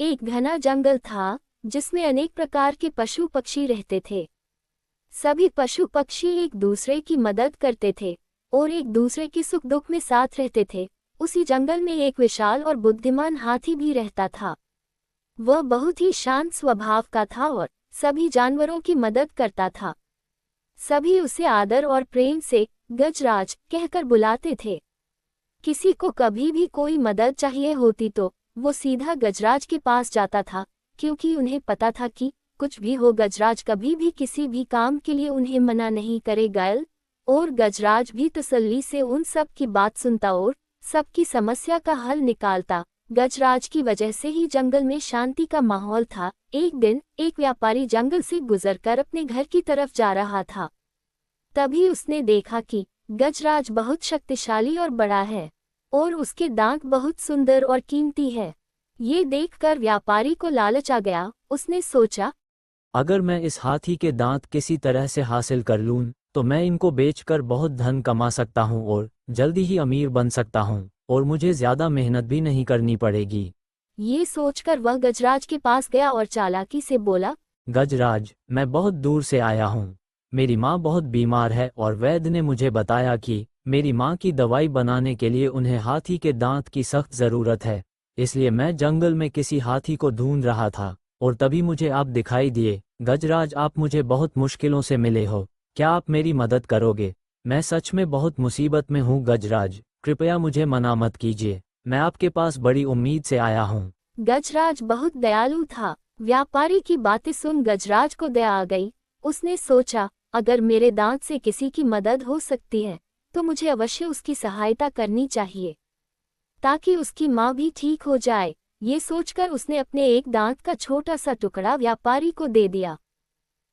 एक घना जंगल था जिसमें अनेक प्रकार के पशु पक्षी रहते थे। सभी पशु पक्षी एक दूसरे की मदद करते थे और एक दूसरे की सुख दुख में साथ रहते थे। उसी जंगल में एक विशाल और बुद्धिमान हाथी भी रहता था। वह बहुत ही शांत स्वभाव का था और सभी जानवरों की मदद करता था। सभी उसे आदर और प्रेम से गजराज कहकर बुलाते थे। किसी को कभी भी कोई मदद चाहिए होती तो वो सीधा गजराज के पास जाता था, क्योंकि उन्हें पता था कि कुछ भी हो गजराज कभी भी किसी भी काम के लिए उन्हें मना नहीं करेगा। और गजराज भी तसल्ली से उन सब की बात सुनता और सबकी समस्या का हल निकालता। गजराज की वजह से ही जंगल में शांति का माहौल था। एक दिन एक व्यापारी जंगल से गुजरकर अपने घर की तरफ जा रहा था। तभी उसने देखा कि गजराज बहुत शक्तिशाली और बड़ा है और उसके दांत बहुत सुंदर और कीमती है। ये देखकर व्यापारी को लालच आ गया। उसने सोचा, अगर मैं इस हाथी के दांत किसी तरह से हासिल कर लूं तो मैं इनको बेचकर बहुत धन कमा सकता हूं और जल्दी ही अमीर बन सकता हूं और मुझे ज्यादा मेहनत भी नहीं करनी पड़ेगी। ये सोचकर वह गजराज के पास गया और चालाकी से बोला, गजराज, मैं बहुत दूर से आया हूँ। मेरी माँ बहुत बीमार है और वैद्य ने मुझे बताया कि मेरी माँ की दवाई बनाने के लिए उन्हें हाथी के दांत की सख्त ज़रूरत है। इसलिए मैं जंगल में किसी हाथी को ढूंढ रहा था और तभी मुझे आप दिखाई दिए। गजराज, आप मुझे बहुत मुश्किलों से मिले हो, क्या आप मेरी मदद करोगे? मैं सच में बहुत मुसीबत में हूँ गजराज, कृपया मुझे मना मत कीजिए। मैं आपके पास बड़ी उम्मीद से आया हूँ। गजराज बहुत दयालु था। व्यापारी की बातें सुन गजराज को दया आ गई। उसने सोचा, अगर मेरे दांत से किसी की मदद हो सकती है तो मुझे अवश्य उसकी सहायता करनी चाहिए, ताकि उसकी माँ भी ठीक हो जाए। ये सोचकर उसने अपने एक दांत का छोटा सा टुकड़ा व्यापारी को दे दिया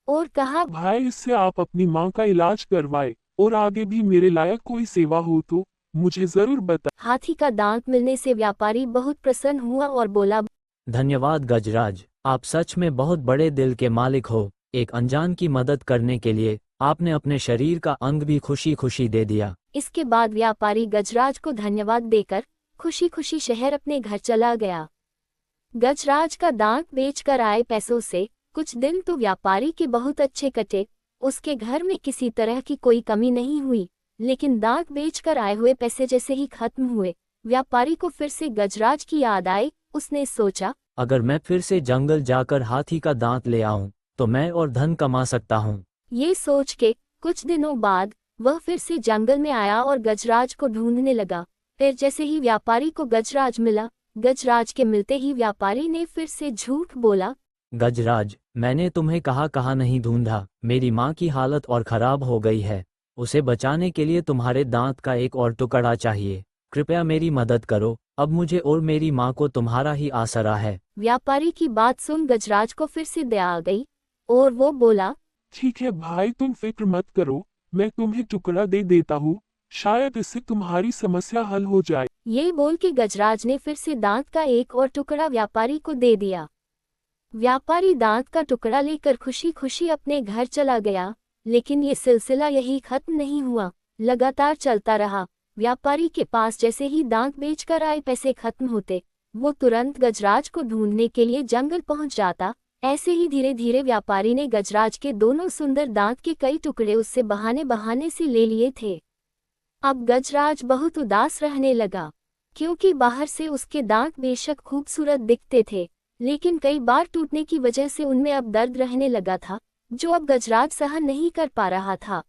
और कहा, भाई, इससे आप अपनी माँ का इलाज करवाए और आगे भी मेरे लायक कोई सेवा हो तो मुझे जरूर बता। हाथी का दांत मिलने से व्यापारी बहुत प्रसन्न हुआ और बोला, धन्यवाद गजराज, आप सच में बहुत बड़े दिल के मालिक हो। एक अनजान की मदद करने के लिए आपने अपने शरीर का अंग भी खुशी खुशी दे दिया। इसके बाद व्यापारी गजराज को धन्यवाद देकर खुशी खुशी शहर अपने घर चला गया। गजराज का दांत बेचकर आए पैसों से कुछ दिन तो व्यापारी के बहुत अच्छे कटे। उसके घर में किसी तरह की कोई कमी नहीं हुई। लेकिन दांत बेचकर आए हुए पैसे जैसे ही खत्म हुए, व्यापारी को फिर से गजराज की याद आई। उसने सोचा, अगर मैं फिर से जंगल जाकर हाथी का दांत ले आऊं तो मैं और धन कमा सकता हूं। ये सोच के कुछ दिनों बाद वह फिर से जंगल में आया और गजराज को ढूंढने लगा। फिर जैसे ही व्यापारी को गजराज मिला, गजराज के मिलते ही व्यापारी ने फिर से झूठ बोला, गजराज, मैंने तुम्हें कहाँ नहीं ढूंढा। मेरी माँ की हालत और खराब हो गई है। उसे बचाने के लिए तुम्हारे दांत का एक और टुकड़ा चाहिए। कृपया मेरी मदद करो। अब मुझे और मेरी माँ को तुम्हारा ही आसरा है। व्यापारी की बात सुन गजराज को फिर से दया आ गई और वो बोला, ठीक है भाई, तुम फिक्र मत करो, मैं तुम्हें टुकड़ा दे देता हूँ, शायद इससे तुम्हारी समस्या हल हो जाए। ये बोल के गजराज ने फिर से दांत का एक और टुकड़ा व्यापारी को दे दिया। व्यापारी दांत का टुकड़ा लेकर खुशी खुशी अपने घर चला गया। लेकिन ये सिलसिला यही खत्म नहीं हुआ, लगातार चलता रहा। व्यापारी के पास जैसे ही दांत बेचकर आए पैसे खत्म होते, वो तुरंत गजराज को ढूंढने के लिए जंगल पहुंच जाता। ऐसे ही धीरे धीरे व्यापारी ने गजराज के दोनों सुंदर दांत के कई टुकड़े उससे बहाने बहाने से ले लिए थे। अब गजराज बहुत उदास रहने लगा, क्योंकि बाहर से उसके दांत बेशक खूबसूरत दिखते थे, लेकिन कई बार टूटने की वजह से उनमें अब दर्द रहने लगा था, जो अब गजराज सहन नहीं कर पा रहा था।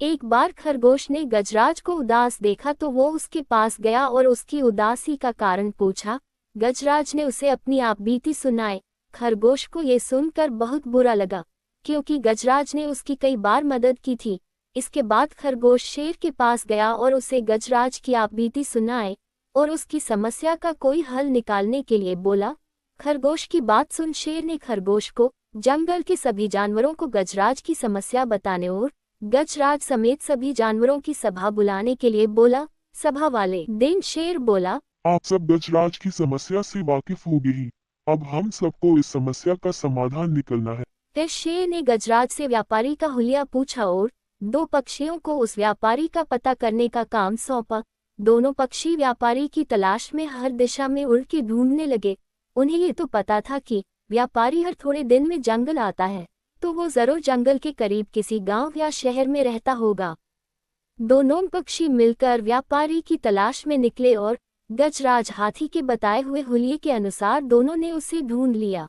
एक बार खरगोश ने गजराज को उदास देखा तो वो उसके पास गया और उसकी उदासी का कारण पूछा। गजराज ने उसे अपनी आपबीती सुनाई। खरगोश को ये सुनकर बहुत बुरा लगा, क्योंकि गजराज ने उसकी कई बार मदद की थी। इसके बाद खरगोश शेर के पास गया और उसे गजराज की आपबीती सुनाई और उसकी समस्या का कोई हल निकालने के लिए बोला। खरगोश की बात सुन शेर ने खरगोश को जंगल के सभी जानवरों को गजराज की समस्या बताने और गजराज समेत सभी जानवरों की सभा बुलाने के लिए बोला। सभा वाले दिन शेर बोला, आप सब गजराज की समस्या से वाकिफ हो गए ही, अब हम सबको इस समस्या का समाधान निकलना है। फिर शेर ने गजराज से व्यापारी का हुलिया पूछा और दो पक्षियों को उस व्यापारी का पता करने का काम सौंपा। दोनों पक्षी व्यापारी की तलाश में हर दिशा में उड़ के ढूंढने लगे। उन्हें ये तो पता था कि व्यापारी हर थोड़े दिन में जंगल आता है, तो वो जरूर जंगल के करीब किसी गांव या शहर में रहता होगा। दोनों पक्षी मिलकर व्यापारी की तलाश में निकले और गजराज हाथी के बताए हुए हुलिये के अनुसार दोनों ने उसे ढूंढ लिया।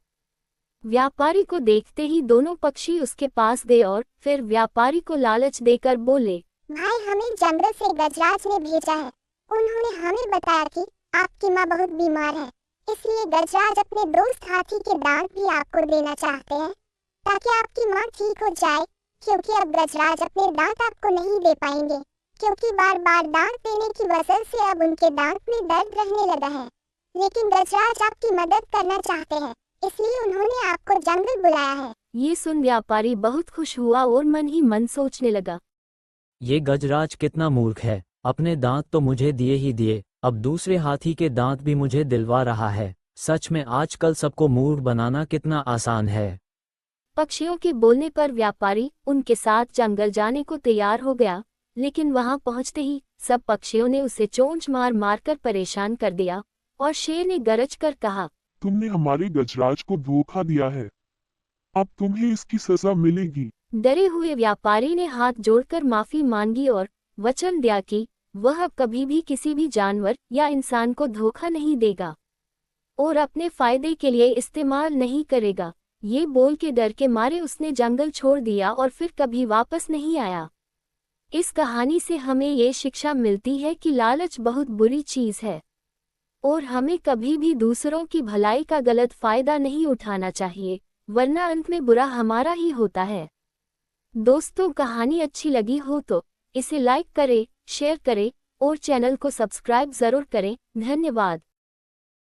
व्यापारी को देखते ही दोनों पक्षी उसके पास गए और फिर व्यापारी को लालच देकर बोले, भाई, हमें जंगल से गजराज ने भेजा है। उन्होंने हमें बताया कि आपकी माँ बहुत बीमार है, इसलिए गजराज अपने दोस्त हाथी के दांत भी आपको देना चाहते हैं ताकि आपकी माँ ठीक हो जाए, क्योंकि अब गजराज अपने दांत आपको नहीं दे पाएंगे, क्योंकि बार बार दांत देने की वजह से अब उनके दांत में दर्द रहने लगा है। लेकिन गजराज आपकी मदद करना चाहते हैं, इसलिए उन्होंने आपको जंगल बुलाया है। ये सुन व्यापारी बहुत खुश हुआ और मन ही मन सोचने लगा, ये गजराज कितना मूर्ख है, अपने दांत तो मुझे दिए ही दिए, अब दूसरे हाथी के दांत भी मुझे दिलवा रहा है। सच में आजकल सबको मूर्ख बनाना कितना आसान है। पक्षियों के बोलने पर व्यापारी उनके साथ जंगल जाने को तैयार हो गया, लेकिन वहां पहुंचते ही सब पक्षियों ने उसे चोंच मार मार कर परेशान कर दिया और शेर ने गरज कर कहा, तुमने हमारे गजराज को धोखा दिया है, अब तुम्हें इसकी सजा मिलेगी। डरे हुए व्यापारी ने हाथ जोड़कर माफी मांगी और वचन दिया कि वह अब कभी भी किसी भी जानवर या इंसान को धोखा नहीं देगा और अपने फायदे के लिए इस्तेमाल नहीं करेगा। ये बोल के डर के मारे उसने जंगल छोड़ दिया और फिर कभी वापस नहीं आया। इस कहानी से हमें ये शिक्षा मिलती है कि लालच बहुत बुरी चीज है और हमें कभी भी दूसरों की भलाई का गलत फायदा नहीं उठाना चाहिए, वरना अंत में बुरा हमारा ही होता है। दोस्तों, कहानी अच्छी लगी हो तो इसे लाइक करें, शेयर करें और चैनल को सब्सक्राइब जरूर करें। धन्यवाद।